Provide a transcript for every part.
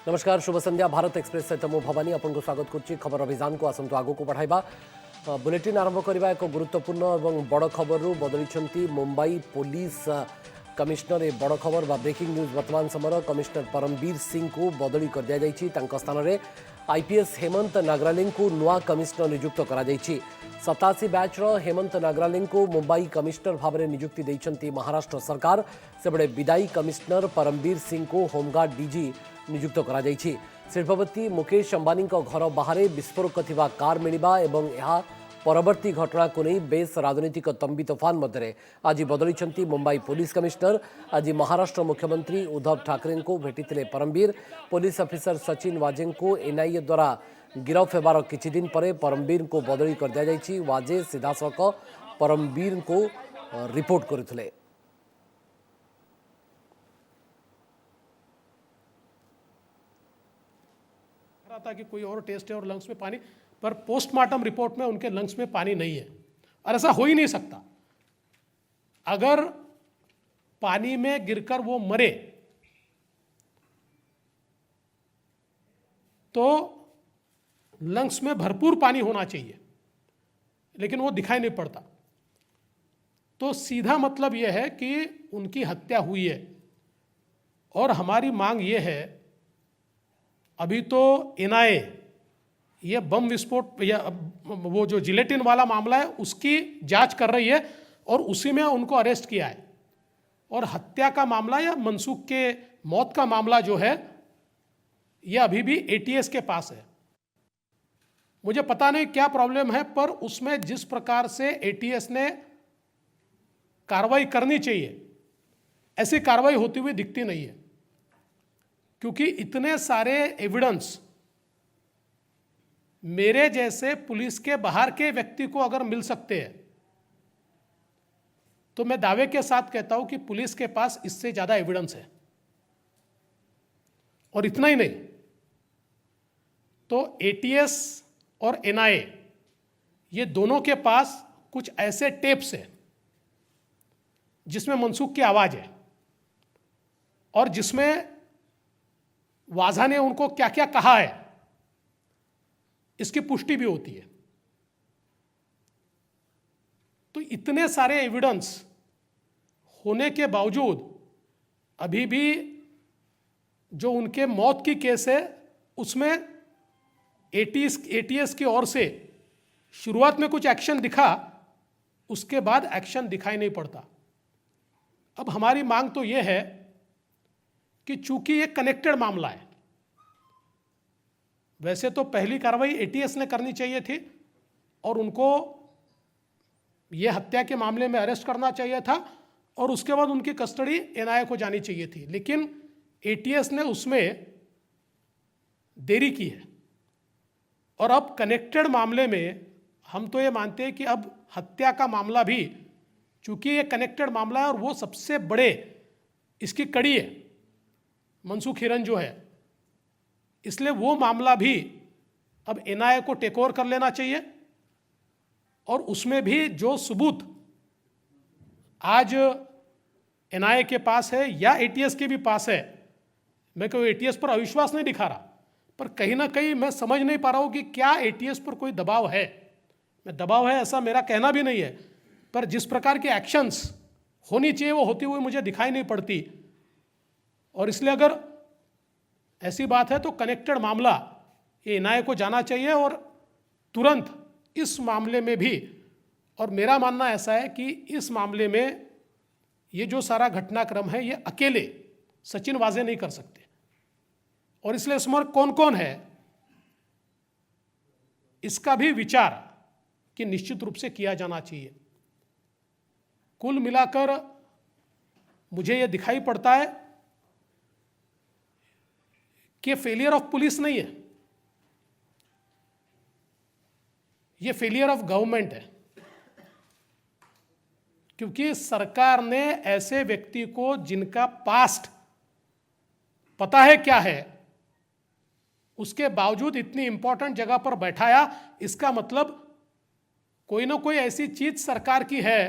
नमस्कार शुभ संध्या भारत एक्सप्रेस सहित मु भवानी आपको स्वागत करुच्ची खबर अभियान को आसतु आगो को बढ़ाइबा बुलेटिन आरंभ करने एक गुरुत्वपूर्ण और बड़ खबर बदली मुंबई पुलिस कमिश्नर ए बड़ खबर बा ब्रेकिंग न्यूज वर्तमान समय कमिश्नर परमवीर सिंह को बदली कर दिया जायछि। तांका स्थान में आईपीएस हेमंत नागराली को नुआ कमिश्नर नियुक्त करा जायछि। 87 बैचर हेमंत नागराली को मुंबई कमिश्नर भाव में नियुक्ति देइछन्ति महाराष्ट्र सरकार। सेबड़े विदायी कमिश्नर परमवीर सिंह को होमगार्ड डीजी नियुक्त करा जायछि। शिल्पपति मुकेश अंबानी घर बाहर विस्फोरक थिबा कार मिलिबा एवं यह परवर्ती घटना को नहीं बेस राजनीतिक तंबी तोफान मध्य आज बदली मुंबई पुलिस कमिश्नर। आज महाराष्ट्र मुख्यमंत्री उद्धव ठाकरे को भेटी परमवीर। पुलिस अफिसर सचिन वाजे को एनआईए द्वारा गिरफ होबार किछि दिन पर परमवीर को बदली कर दिया जायछि। वाजे सीधासख परमवीर को रिपोर्ट करथिले। था कि कोई और टेस्ट है और लंग्स में पानी, पर पोस्टमार्टम रिपोर्ट में उनके लंग्स में पानी नहीं है और ऐसा हो ही नहीं सकता। अगर पानी में गिरकर वो मरे तो लंग्स में भरपूर पानी होना चाहिए, लेकिन वो दिखाई नहीं पड़ता। तो सीधा मतलब यह है कि उनकी हत्या हुई है और हमारी मांग ये है, अभी तो एनआईए ये बम विस्फोट या वो जो जिलेटिन वाला मामला है उसकी जांच कर रही है और उसी में उनको अरेस्ट किया है। और हत्या का मामला या मनसूख के मौत का मामला जो है ये अभी भी एटीएस के पास है। मुझे पता नहीं क्या प्रॉब्लम है, पर उसमें जिस प्रकार से एटीएस ने कार्रवाई करनी चाहिए ऐसी कार्रवाई होती हुई दिखती नहीं है, क्योंकि इतने सारे एविडेंस मेरे जैसे पुलिस के बाहर के व्यक्ति को अगर मिल सकते हैं तो मैं दावे के साथ कहता हूं कि पुलिस के पास इससे ज्यादा एविडेंस है। और इतना ही नहीं, तो एटीएस और एनआईए ये दोनों के पास कुछ ऐसे टेप्स हैं जिसमें मनसूख की आवाज है और जिसमें वाजा ने उनको क्या क्या कहा है इसकी पुष्टि भी होती है। तो इतने सारे एविडेंस होने के बावजूद अभी भी जो उनके मौत की केस है उसमें एटीएस की ओर से शुरुआत में कुछ एक्शन दिखा, उसके बाद एक्शन दिखाई नहीं पड़ता। अब हमारी मांग तो यह है कि चूंकि ये कनेक्टेड मामला है, वैसे तो पहली कार्रवाई एटीएस ने करनी चाहिए थी और उनको ये हत्या के मामले में अरेस्ट करना चाहिए था और उसके बाद उनकी कस्टडी एनआईए को जानी चाहिए थी, लेकिन एटीएस ने उसमें देरी की है। और अब कनेक्टेड मामले में हम तो ये मानते हैं कि अब हत्या का मामला भी, चूंकि ये कनेक्टेड मामला है और वो सबसे बड़े इसकी कड़ी है मनसूख हिरन जो है, इसलिए वो मामला भी अब एनआईए को टेक ओवर कर लेना चाहिए। और उसमें भी जो सबूत आज एनआईए के पास है या एटीएस के भी पास है, मैं कोई एटीएस पर अविश्वास नहीं दिखा रहा, पर कहीं ना कहीं मैं समझ नहीं पा रहा हूं कि क्या एटीएस पर कोई दबाव है। मैं दबाव है ऐसा मेरा कहना भी नहीं है, पर जिस प्रकार के एक्शंस होनी चाहिए वो होती हुई मुझे दिखाई नहीं पड़ती। और इसलिए अगर ऐसी बात है तो कनेक्टेड मामला ये एनआईए को जाना चाहिए और तुरंत इस मामले में भी। और मेरा मानना ऐसा है कि इस मामले में ये जो सारा घटनाक्रम है ये अकेले सचिन वाजे नहीं कर सकते, और इसलिए इसमें कौन कौन है इसका भी विचार कि निश्चित रूप से किया जाना चाहिए। कुल मिलाकर मुझे ये दिखाई पड़ता है कि फेलियर ऑफ पुलिस नहीं है, ये फेलियर ऑफ गवर्नमेंट है, क्योंकि सरकार ने ऐसे व्यक्ति को जिनका पास्ट पता है क्या है उसके बावजूद इतनी इंपॉर्टेंट जगह पर बैठाया। इसका मतलब कोई ना कोई ऐसी चीज सरकार की है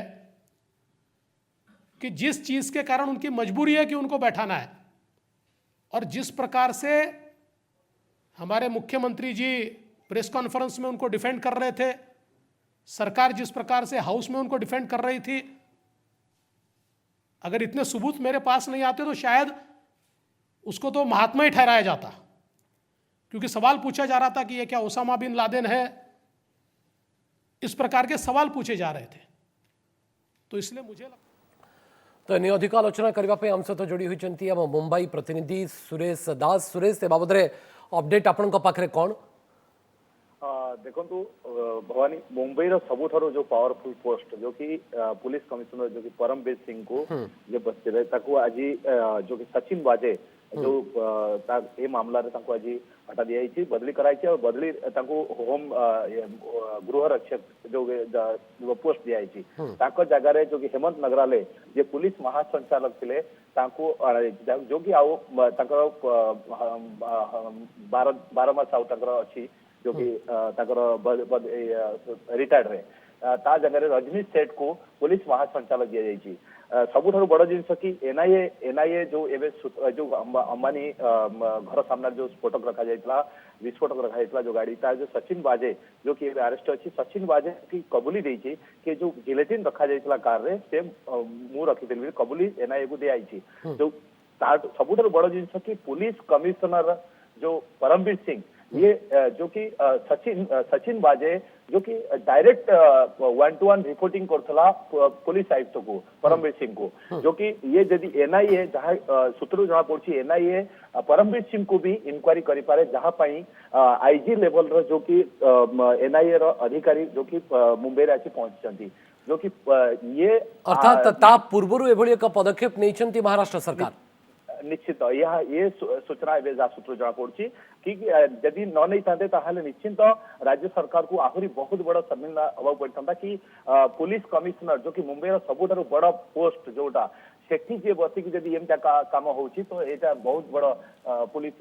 कि जिस चीज के कारण उनकी मजबूरी है कि उनको बैठाना है। और जिस प्रकार से हमारे मुख्यमंत्री जी प्रेस कॉन्फ्रेंस में उनको डिफेंड कर रहे थे, सरकार जिस प्रकार से हाउस में उनको डिफेंड कर रही थी, अगर इतने सबूत मेरे पास नहीं आते तो शायद उसको तो महात्मा ही ठहराया जाता, क्योंकि सवाल पूछा जा रहा था कि ये क्या ओसामा बिन लादेन है, इस प्रकार के सवाल पूछे जा रहे थे। तो इसलिए मुझे तो एने अधिक आलोचना करने आम सहित जोड़ी होती आम मुंबई प्रतिनिधि सुरेश दास। सुरेश, ए बाबद अपडेट आपण पाखे कौन? देखु भवानी मुंबई सबुठार जो पावरफुल पोस्ट जो कि पुलिस कमिश्नर जो कि परमवीर सिंह को जे बसते आज जो कि सचिन वाजे जो ए मामला रे आज हटा दिया बदली कराई और बदली होम गृह रक्षक जो पोस्ट दिया जगह जो कि हेमंत नगराले जे पुलिस महासंचालक थे जो कि आउ बार मास अच्छी जो कि रिटायर्ड रे ता जगह रजनीश सेठ को पुलिस महासंचालक दिया जाइए। सबुठारु बड़ जिनस कि एनआईए जो एवं जो अंबानी घर सामने जो स्फोटक रखा जाइए विस्फोटक रखा जाइए जो गाड़ी तार जो सचिन वाजे जो कि अरेस्ट अच्छी सचिन वाजे की कबुली देछि कि जो जिलेटिन रखा जाइए कार रे से मु रखी कबुली एनआईए को दिखाई जो सबुठारु बड़ जिनस कि पुलिस कमिश्नर जो परमवीर सिंह ये जो कि सचिन वाजे जो कि डायरेक्ट 1-to-1 रिपोर्टिंग करथला पुलिस आयुक्त को परमवीर सिंह को जो कि ये यदि एनआईए जहाँ सूत्र जना पड़ी एनआईए परमवीर सिंह को भी इंक्वायरी करि पारे जहाँ पई आईजी लेवल रो जो कि एनआईए रो अधिकारी जो कि मुंबई रे आसी पहुंचछंती जो कि ये अर्थात ता पूर्वरु एभली एक पदक्षेप नैछंती महाराष्ट्र सरकार निश्चित ये सूचना एवं सूत्र जना पड़ी कि यदि न नहीं था निश्चिंत राज्य सरकार को आहरी बहुत बड़ सम्मिलन हवा पड़ता कि पुलिस कमिश्नर जो कि मुंबई सबुठारु बड़ पोस्ट जोटा सेठी जे बसिक जदि एमता काम होउची तो एटा बहुत बड़ पुलिस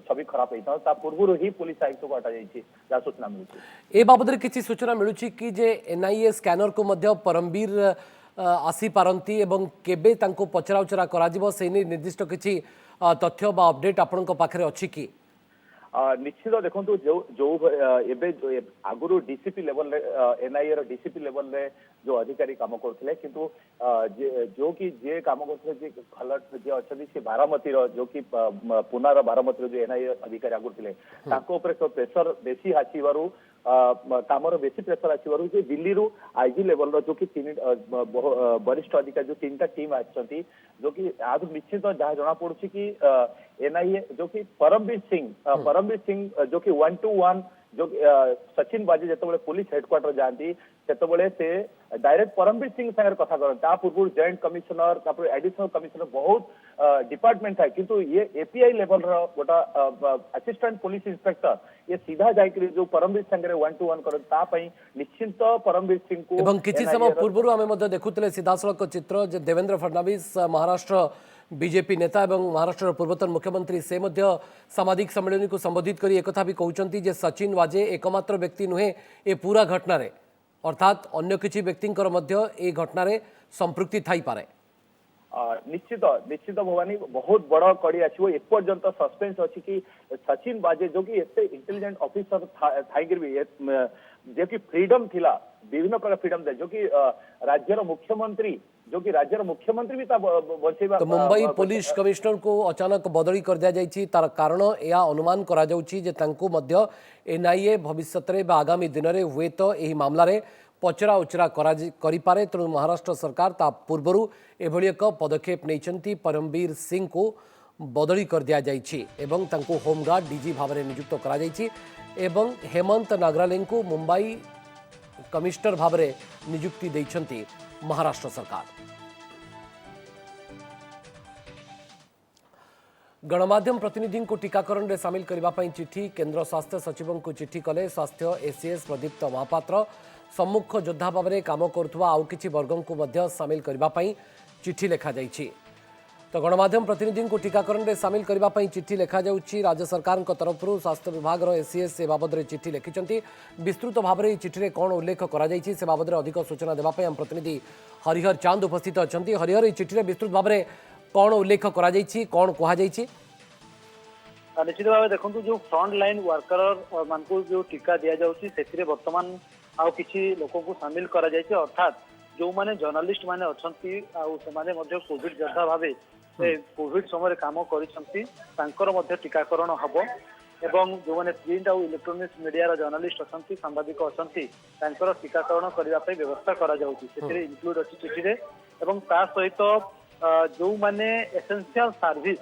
छवि खराब होता ता पूर्व ही पुलिस आयुक्त को हटा जाइए जा सूचना मिलुची। ए बाबद किसी सूचना मिलुची कि जे एनआईए स्कैनर को मध्य परमवीर आसी पारंती एवं केबे तांको पचरा उचरा करा जिवो से निर्दिष्ट किसी तथ्य बा अपडेट आपण को पाखरे अछि कि? निश्चित देखो जो एबे आगुरु डीसीपी लेवल एनआईए रो डीसीपी लेवल रे जो अधिकारी काम करथिले किंतु जो कि जे काम करथिले जे खलट जे अछि से बारामती रो जो कि पुना रो बारामती रो जो एनआईए अधिकारी आगुर थिले ताको ऊपर प्रेशर बेसी आसीबारु कामर बेसी प्रेशर आसीबारु जे दिल्ली रु आईजी लेवल रो जो कि तीन वरिष्ठ अधिकारी जो तीनटा टीम आछंती जो कि आज निश्चित जहाँ जना पड़ुछि कि एनआईए जो कि परमवीर सिंह जो कि 1-to-1 जो सचिन वाजे जिते पुलिस हेडक्वार्टर जाती से डायरेक्ट परमवीर सिंह सागर कथा करता पूर्व जॉइंट कमिश्नर एडिशनल कमिश्नर बहुत डिपार्टमेंट है किंतु ये एपीआई लेवल गोटा असिस्टेंट पुलिस इंस्पेक्टर ये सीधा जाकर जो परमवीर संगे 1-to-1 करता निश्चिंत परमवीर सिंह को एवं किछि समय पूर्व आमे मध्य देखुतले सीधासलख चित्र जे देवेंद्र फडणवीस महाराष्ट्र बीजेपी नेता एवं महाराष्ट्र पूर्वतन मुख्यमंत्री से मध्य सामाजिक सम्मेलन को संबोधित करी एक भी कहउचंती जे सचिन वाजे एकमात्र व्यक्ति नुहे ए पूरा घटना रे अर्थात अन्य किछि व्यक्तिंकर मध्य ए घटना रे संपृक्ति थाई पारे। निश्चित निश्चित भवानी बहुत बड़ कड़ी आछो एपर्यंत सस्पेंस अछि कि सचिन वाजे जो कि एते इंटेलिजेंट ऑफिसर थाइगर भी जे कि फ्रीडम थिला विभिन्न प्रकार फ्रीडम दे जो कि राज्यर मुख्यमंत्री जो कि राज्यर मुख्यमंत्री भी बचेबा तो मुंबई पुलिस कमिश्नर को अचानक बदली कर दिया जाइछि तार कारण या अनुमान करा जाउछि जे तांको मध्य एनआईए भविष्यत रे बा आगामी दिन रे हुए तो एही मामला रे पचरा उचरा करि पारे तेणु महाराष्ट्र सरकार ता पूर्वरु एभली एक पदक्षेप नैछंती परमवीर सिंह को बदली कर दिया जाइछि एवं तांको होमगार्ड डीजी भाव में नियुक्त करा जाइछि एवं हेमंत नागराले को मुंबई कमिश्नर भाव में नियुक्ति दैछंती महाराष्ट्र सरकार। गणमाध्यम प्रतिनिधि को टीकाकरण में सामिल करने चिठी केंद्र स्वास्थ्य सचिव को चिठी कले स्वास्थ्य एसीएस प्रदीप्त महापात्र सम्मुख योद्धा भाव में काम करुवा आउ किछि वर्गों को मध्य सामिल करने चिठी लिखा जाइछि। तो गणमाध्यम प्रतिनिधि को टीकाकरण में सामिल करने चिठी लिखा जाउछि राज्य सरकार तरफ स्वास्थ्य विभाग एसीएस से बाबद चिठी लिखिं विस्तृत भाव में चिठी कौन उल्लेख कर बाबद अधिक सूचना देवाई आम प्रतिनिधि हरिहर चांद उपस्थित अच्छा। हरिहर चिठी विस्तृत भाव में कौन उल्लेख कर कौन कहुई निश्चित भाव देखो जो फ्रंट लाइन वर्कर मान जो टीका दि जाऊँगी बर्तमान आउ किसी लोक को सामिल करा जायछि अर्थात जो माने जर्नलिस्ट माने अछंती आउ समाने मध्य कोविड योद्धा भावे कोविड समय काम करिसंती तांकर मध्य टीकाकरण हबो एवं जो माने प्रिंट आउ इलेक्ट्रोनिक्स मीडिया जर्नलिस्ट अछंती सांबादिक अछंती तांकर टीकाकरण करबा पे व्यवस्था करा जाउछि सेतिरे इंक्लूड अछि चिठी रे एवं ता सहित जो माने एसेंशियल सर्विस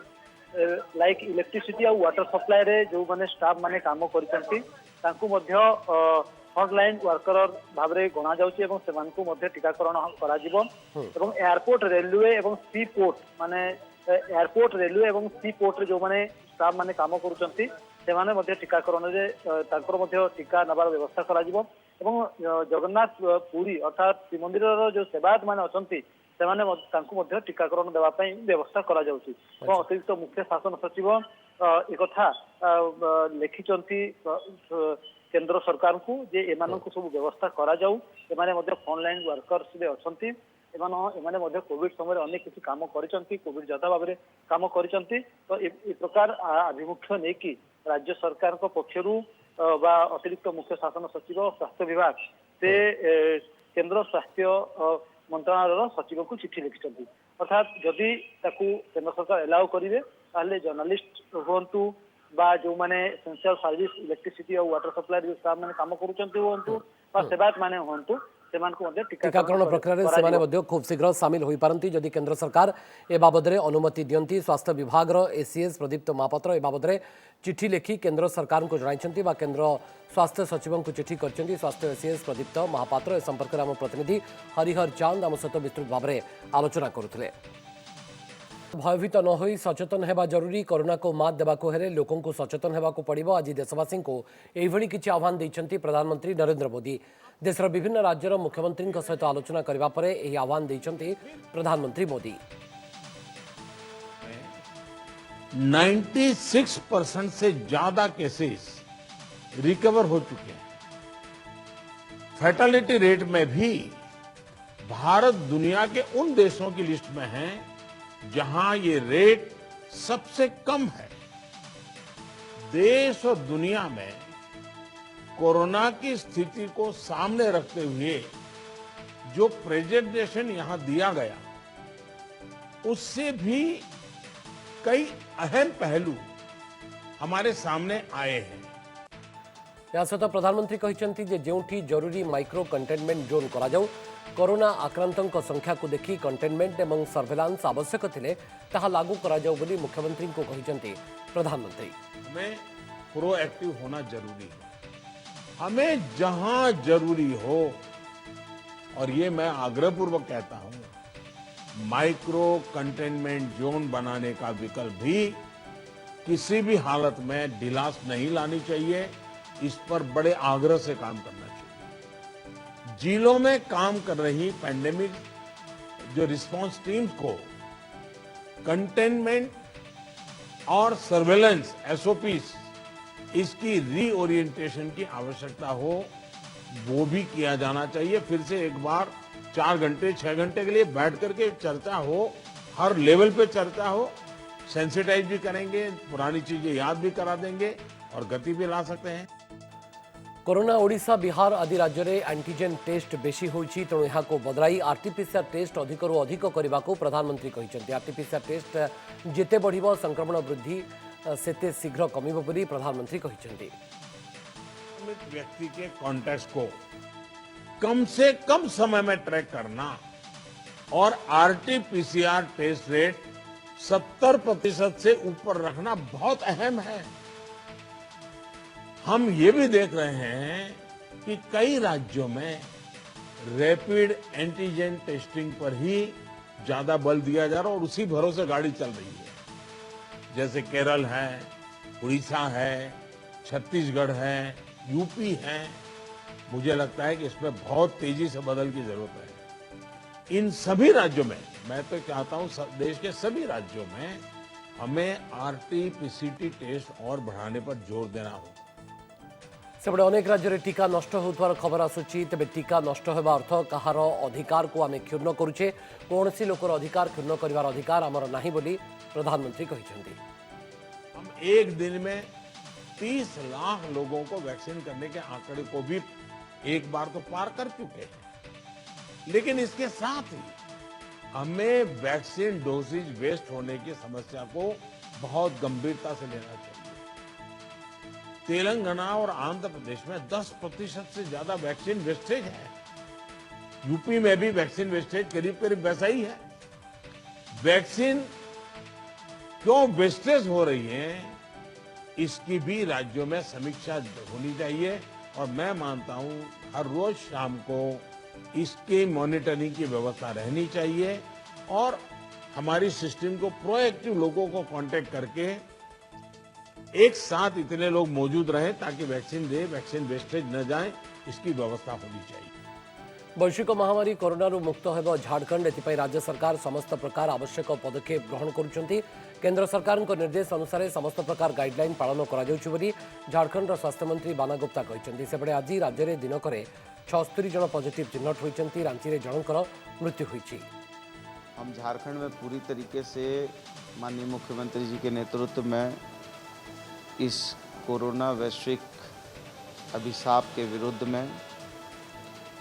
लाइक इलेक्ट्रिसिटी और वाटर सप्लाई रे जो माने स्टाफ माने काम करिसंती तांकु मध्य फ्रंटलाइन वर्कर भाव में गणा जाउछि एवं सेमानकु मध्य टीकाकरण करा जिवो एवं एयरपोर्ट रेलवे एवं सी पोर्ट माने एयरपोर्ट रेलवे एवं सी पोर्ट रे जो माने स्टाफ माने काम करूचंती सेमाने मध्य टीकाकरण रे तांकर मध्य टीका नबार व्यवस्था करा जिवो एवं जगन्नाथ पुरी अर्थात श्रीमंदिर जो सेवायत माने अछंती सेमाने तांकु मध्य टीकाकरण देवा पई व्यवस्था करा जाउछि एवं अतिरिक्त मुख्य शासन सचिव एक कथा लिखिचंती केंद्र सरकार को जे एमान को सब व्यवस्था करा जाऊ एमाने मध्य फ्रंटलाइन वर्कर्स रे अछंती एमाने मध्य कोविड समय अनेक किसी काम करिसंती कोविड योद्धा भाव में काम करिसंती तो ए प्रकार आभिमुख्य नै कि राज्य सरकार को पक्षरु बा अतिरिक्त मुख्य शासन सचिव स्वास्थ्य विभाग से केंद्र स्वास्थ्य मंत्रालय सचिव को चिठी लिखिसंती अर्थात जदि ताकू केंद्र सरकार एलाउ करिवे ताले जर्नलिस्ट होंतु बा जो माने एसेंशियल सर्विस इलेक्ट्रिसिटी और वाटर सप्लाई जो स्टाफ माने काम करूचंती होंतु बा सेवायत माने होंतु टीकाकरण प्रक्रिया खूब शीघ्र सामिल हो पारती जदि केंद्र सरकार ए बाबद में अनुमति दियंती स्वास्थ्य विभाग एसीएस प्रदीप्त महापात्र ए बाबद में चिठी लिखि केंद्र सरकार को जणाइछंती बा केंद्र स्वास्थ्य सचिव को चिठी करछंती स्वास्थ्य एसीएस प्रदीप्त महापात्र ए संपर्क में आम प्रतिनिधि हरिहर चांद आम सहित विस्तृत भाव में आलोचना करुथिले। भयभीत न हो सचेतन होगा जरूरी कोरोना को मात देवाको हेले लोकों को सचेतन होगाक पड़ो आज देशवासी को यही किसी आह्वान देते प्रधानमंत्री नरेंद्र मोदी देशर विभिन्न राज्यर मुख्यमंत्री सहित आलोचना करने पर यह आह्वान देते प्रधानमंत्री मोदी। 96% से ज्यादा केसेस रिकवर हो चुके हैं। फैटेलिटी रेट में भी भारत दुनिया के उन देशों की लिस्ट में है जहां ये रेट सबसे कम है। देश और दुनिया में कोरोना की स्थिति को सामने रखते हुए जो प्रेजेंटेशन यहां दिया गया उससे भी कई अहम पहलू हमारे सामने आए हैं। या सहित प्रधानमंत्री कहते जोठी जरूरी माइक्रो कंटेनमेंट जोन करा जाऊ कोरोना आक्रांतों संख्या को देखि कंटेनमेंट एवं सर्वेलांस आवश्यक थिले ताहा लागू करा जाऊ बोली मुख्यमंत्री को कहते प्रधानमंत्री। हमें प्रोएक्टिव होना जरूरी है। हमें जहां जरूरी हो और ये मैं आग्रहपूर्वक कहता हूं माइक्रो कंटेनमेंट जोन बनाने का विकल्प भी किसी भी हालत में ढिलास नहीं लानी चाहिए। इस पर बड़े आग्रह से काम करना चाहिए। जिलों में काम कर रही पैंडेमिक जो रिस्पांस टीम्स को कंटेनमेंट और सर्वेलेंस एसओपीस इसकी रीओरिएंटेशन की आवश्यकता हो वो भी किया जाना चाहिए। फिर से एक बार 4 घंटे 6 घंटे के लिए बैठ करके चर्चा हो, हर लेवल पे चर्चा हो, सेंसिटाइज भी करेंगे, पुरानी चीजें याद भी करा देंगे और गति भी ला सकते हैं। कोरोना ओडिशा बिहार आदि राज्य में एंटीजेन टेस्ट बेसी होइछि तेणु यहाँ बदलाई आरटीपीसीआर टेस्ट अधिकरू अधिक करने को प्रधानमंत्री कहते। आरटीपीसीआर टेस्ट जिते बढ़िबो संक्रमण वृद्धि सेते शीघ्र कमिबो बोली प्रधानमंत्री कहते। व्यक्ति के कॉन्टैक्ट को कम से कम समय में ट्रैक करना और आरटीपीसीआर टेस्ट रेट 70% से ऊपर रखना बहुत अहम है। हम ये भी देख रहे हैं कि कई राज्यों में रैपिड एंटीजन टेस्टिंग पर ही ज्यादा बल दिया जा रहा है और उसी भरोसे गाड़ी चल रही है। जैसे केरल है, उड़ीसा है, छत्तीसगढ़ है, यूपी है। मुझे लगता है कि इसमें बहुत तेजी से बदल की जरूरत है। इन सभी राज्यों में मैं तो चाहता हूं देश के सभी राज्यों में हमें आरटीपीसीआर टेस्ट और बढ़ाने पर जोर देना होगा। सेपटे अनेक राज्य में टीका नष्ट होथवार खबर आसुची। तेबे टीका नष्ट होगा अर्थ कहार अधिकार को आमे क्षुण्ण करुचे। कौन सी लोकर अधिकार क्षुण्ण करिवार अधिकार आमर नाही बोली प्रधानमंत्री कहते। हम एक दिन में 30 लाख लोगों को वैक्सीन करने के आंकड़े को भी एक बार तो पार कर चुके हैं। लेकिन इसके साथ ही हमें वैक्सीन डोसेज वेस्ट होने की समस्या को बहुत गंभीरता से लेना चाहिए। तेलंगाना और आंध्र प्रदेश में 10% से ज्यादा वैक्सीन वेस्टेज है। यूपी में भी वैक्सीन वेस्टेज करीब करीब वैसा ही है। वैक्सीन क्यों वेस्टेज हो रही है, इसकी भी राज्यों में समीक्षा होनी चाहिए और मैं मानता हूं हर रोज शाम को इसके मॉनिटरिंग की व्यवस्था रहनी चाहिए और हमारी सिस्टम को प्रोएक्टिव लोगों को कांटेक्ट करके एक साथ इतने लोग मौजूद रहें ताकि वैक्सीन वेस्टेज न जाए, इसकी व्यवस्था होनी चाहिए। वैश्विक महामारी कोरोना मुक्त होब झारखंड एथपाई राज्य सरकार समस्त प्रकार आवश्यक पदक्षेप ग्रहण करुछंती। केंद्र सरकार निर्देश अनुसार समस्त प्रकार गाइडलाइन पालन कर झारखंड स्वास्थ्य मंत्री बाना गुप्ता कहते। सेपटे आज राज्य में दिनक 76 जन पॉजिटिव चिन्हट होती। रांची में जनकर मृत्यु हुई। हम झारखंड में पूरी तरीके से माननीय मुख्यमंत्री जी के नेतृत्व में इस कोरोना वैश्विक अभिशाप के विरुद्ध में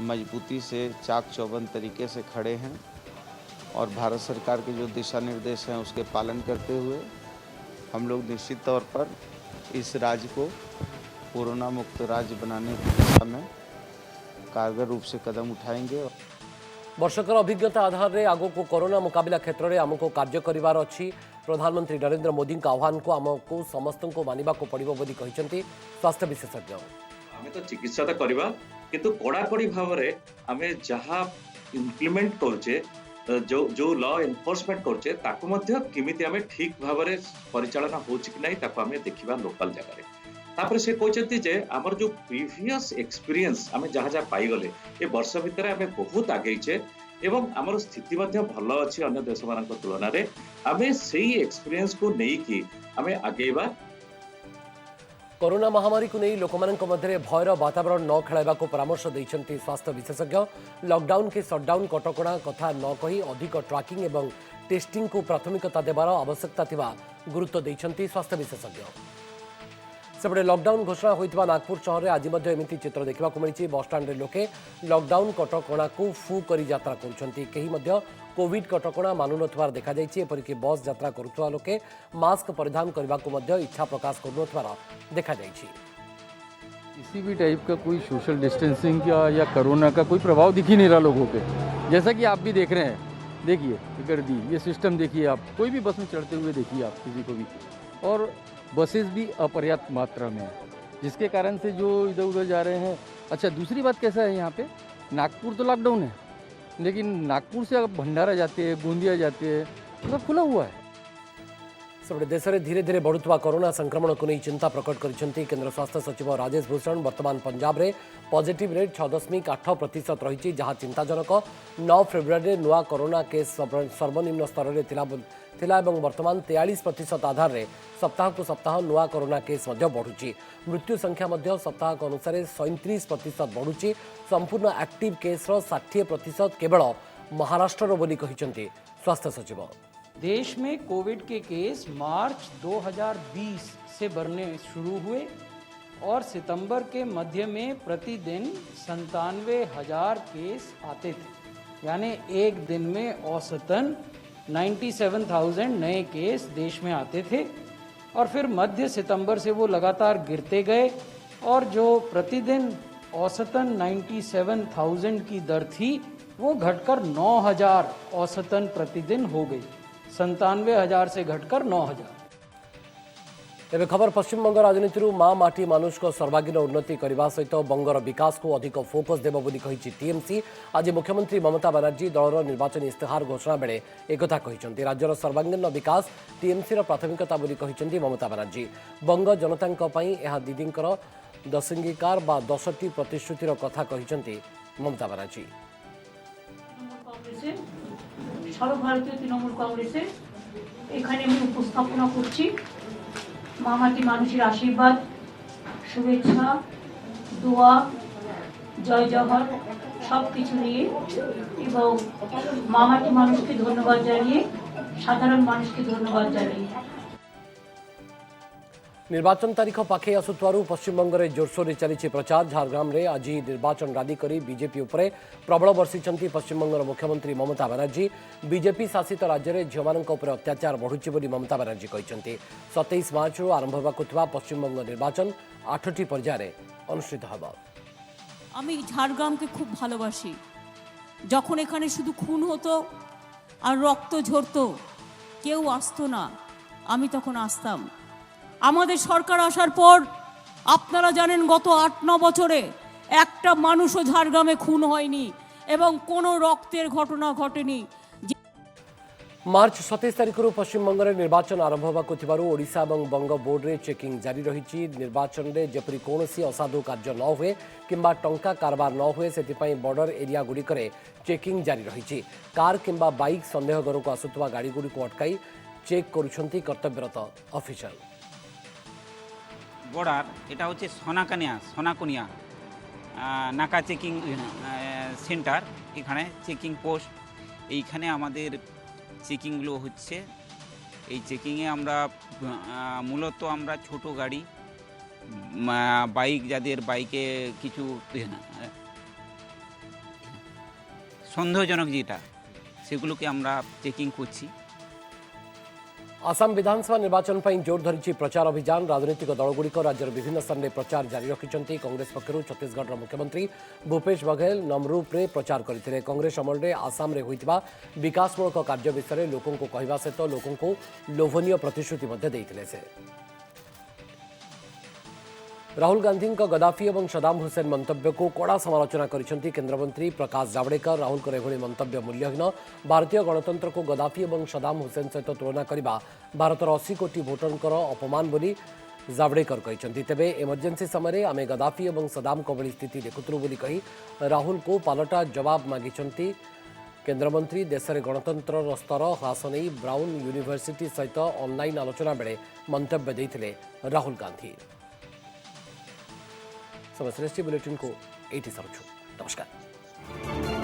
मजबूती से चाक चौबंद तरीके से खड़े हैं और भारत सरकार के जो दिशा निर्देश हैं उसके पालन करते हुए हम लोग निश्चित तौर पर इस राज्य को कोरोना मुक्त राज्य बनाने की दिशा में कारगर रूप से कदम उठाएंगे। वर्षकर अभिज्ञता आधार में आगो को कोरोना मुकाबला क्षेत्र में आमको कार्य करिवार अछि। प्रधानमंत्री नरेंद्र मोदी का आह्वान को आमको समस्त को मानिबा को पड़िबो बोली कहिसंती स्वास्थ्य विशेषज्ञ। आमे तो चिकित्सा तो करबा किंतु कड़ाकड़ी भाव में आमे जहाँ इम्प्लीमेंट करछे जो लॉ एनफोर्समेंट करछे ताकू मध्य किमिति आमे ठीक भाव में परिचालना होछि कि नहीं ताकू आमे देखिबा लोकल जगह रे। तापर से कहते जे आमर जो प्रीवियस एक्सपीरियंस आमे जहाँ जहाँ पाई गले ए वर्ष भितर आमे बहुत आगेइछे एवं आमर स्थिति मध्य भल अच्छी अन्य देश मान तुलन में आमे सेही एक्सपीरियंस को नहीं कि आमे आगेइबा। कोरोना महामारी को नहीं लोकमानक मध्य भयर वातावरण न खेलाइबा को परामर्श देइछंती स्वास्थ्य विशेषज्ञ। लॉकडाउन के शटडाउन कटकणा कथा न कही अधिक ट्रैकिंग एवं टेस्टिंग को प्राथमिकता देवार आवश्यकता थिबा गुरुत्व देइछंती स्वास्थ्य विशेषज्ञ। सेपटे लॉकडाउन घोषणा होइतिबा नागपुर शहर में आज एमती चित्र देखा मिली। बसस्टाण्ड लोके लॉकडाउन कटकणा को फू करी यात्रा करुछंती। केही मध्य कोविड कटकणा मानु नथिबार देखा जायछि। एपरिक बस यात्रा करुवा लोके मास्क परिधान करने को मध्य इच्छा प्रकाश करुनथिबार देखा जायछि। किसी भी टाइप का कोई सोशल डिस्टेंसिंग या कोरोना का कोई प्रभाव दिख ही नहीं रहा लोगों पे। जैसा कि आप भी देख रहे हैं, देखिए गर्दी, ये सिस्टम देखिए, आप कोई भी बस में चढ़ते हुए देखिए आप किसी को भी, और बसेस भी अपर्याप्त मात्रा में है, जिसके कारण से जो इधर उधर जा रहे हैं। अच्छा, दूसरी बात कैसा है, यहाँ पे नागपुर तो लॉकडाउन है, लेकिन नागपुर से अब भंडारा जाते हैं, गोंदिया जाते हैं, सब खुला हुआ है। सेपटे देश में धीरे धीरे बढ़ुवा कोरोना संक्रमण को नहीं चिंता प्रकट करिसेंती केंद्र स्वास्थ्य सचिव राजेश भूषण। वर्तमान पंजाब में पॉजिटिव रेट 6.8% रही, जहाँ चिंताजनक। 9 फेब्रुआरी नुआ कोरोना केस सर्वनिम्न स्तर में थिला एवं वर्तमान 43% आधार में सप्ताह को सप्ताह नुआ कोरोना केस बढ़ुची। मृत्यु संख्या सप्ताह अनुसार 37% बढ़ुची। संपूर्ण एक्टिव केस 60% केवल महाराष्ट्र बोली कहिसेंती स्वास्थ्य सचिव। देश में कोविड के केस मार्च 2020 से बढ़ने शुरू हुए और सितंबर के मध्य में प्रतिदिन 97,000 केस आते थे, यानी एक दिन में औसतन 97,000 नए केस देश में आते थे। और फिर मध्य सितंबर से वो लगातार गिरते गए और जो प्रतिदिन औसतन 97,000 की दर थी वो घटकर 9,000 औसतन प्रतिदिन हो गई। 97,000 से घटकर 9,000। एवं खबर पश्चिम बंग राजनीति माँ माटी मानुष को सर्वांगीन उन्नति करने सहित बंगर विकास को अधिक फोकस देव बोली कही टीएमसी। आज मुख्यमंत्री ममता बनर्जी दलर निर्वाचन इस्तेहार घोषणा बेले एकथा कहते। राज्यर सर्वांगीन विकास टीएमसी प्राथमिकता बोली कहते ममता बनर्जी। बंग जनता यह दीदींकर दशंगीकार बा 10टी प्रतिश्रुतिर कथा कहते ममता बनर्जी। সর্বভারতীয় তৃণমূল কংগ্রেসের এখানে আমি উপস্থাপনা করছি মামাটি মানুষের আশীর্বাদ, শুভেচ্ছা, দোয়া, জয় জহর সবকিছু নিয়ে এবং মামাটি মানুষকে ধন্যবাদ জানিয়ে সাধারণ মানুষকে ধন্যবাদ জানিয়ে निर्वाचन तारीख पाखे आसुथारू पश्चिमबंग में जोरसोर चली प्रचार। झारग्राम में आज निर्वाचन रैली कर बीजेपी उपरे प्रबल बर्षिंट पश्चिमबंग मुख्यमंत्री ममता बनर्जी। बीजेपी शासित राज्य में झीलों अत्याचार बढ़ुची बोली ममता बनर्जी कहते। 27 मार्च आरंभ होगा पश्चिमबंग निर्वाचन 8टी पर्यायर अनुष्ठित होगा। আমি ঝাড়গ্রামকে খুব ভালোবাসি। যখন এখানে শুধু খুন হতো আর রক্ত ঝরতো, কেউ আসতো না, আমি তখন আসতাম। আমাদের সরকার আসার পর আপনারা জানেন গত 8-9 বছরে একটা মানুষও ঝাড়গ্রামে খুন হয়নি এবং কোনো রক্তের ঘটনা ঘটেনি। मार्च 27 तारीख पश्चिमबंग में निर्वाचन आरंभ होगा ओडिशा और बंग बोर्ड में चेकिंग जारी रही। निर्वाचन में जपरी कौन असाधु कार्य न हुए किंबा टंका कारबार न हुए से बॉर्डर एरिया गुड़िक चेकिंग जारी रही। कार किंबा बाइक संदेह घर को आसुवा गाड़ी गुड़ी को अटकाई चेक करुछंती कर्तव्यरत ऑफिसर। बॉर्डर এটা হচ্ছে সোনাকুনিয়া নাকা চেকিং সেন্টার। এখানে চেকিং পোস্ট, এইখানে আমাদের চেকিংগুলো হচ্ছে। এই চেকিংয়ে আমরা মূলত আমরা ছোট গাড়ি, বাইক, যাদের বাইকে কিছু সন্দেহজনক যেটা, সেগুলোকে আমরা চেকিং করছি। आसाम विधानसभा निर्वाचन पर जोर धरी प्रचार अभियान। राजनीतिक दलगुड़िक राज्यर विभिन्न स्थान में प्रचार जारी रखिंट। कांग्रेस पक्षर छत्तीसगढ़ मुख्यमंत्री भूपेश बघेल नमरूप्रे प्रचार करते। कांग्रेस अमल में आसाम में होता विकासमूलक कार्य विषय लोकों को कहवा सहित लोकों को लोभनीय प्रतिश्रुति देते। राहुल गांधी गद्दाफी और सदाम हुसैन मंतव्य को कड़ा समालोचना करिसेंती केंद्रमंत्री प्रकाश जावड़ेकर। राहुल को एभली मंतव्य मूल्यहीन। भारतीय गणतंत्र को गद्दाफी और सदाम हुसैन सहित तुलना करने भारतर 80 कोटी भोटरंकर अपमान बोली जावड़ेकर कहते। तेबे इमरजेंसी समय आमे गद्दाफी और सदाम को भली स्थिति देखुलु बोली कही राहुल को पालटा जवाब मागिछंती केंद्रमंत्री। देश में गणतंत्र स्तर ह्रास नहीं ब्राउन यूनिवर्सिटी सहित ऑनलाइन आलोचना बेले मंतव्य देते राहुल गांधी। समस्त बुलेटिन को एटी सरुछु। नमस्कार।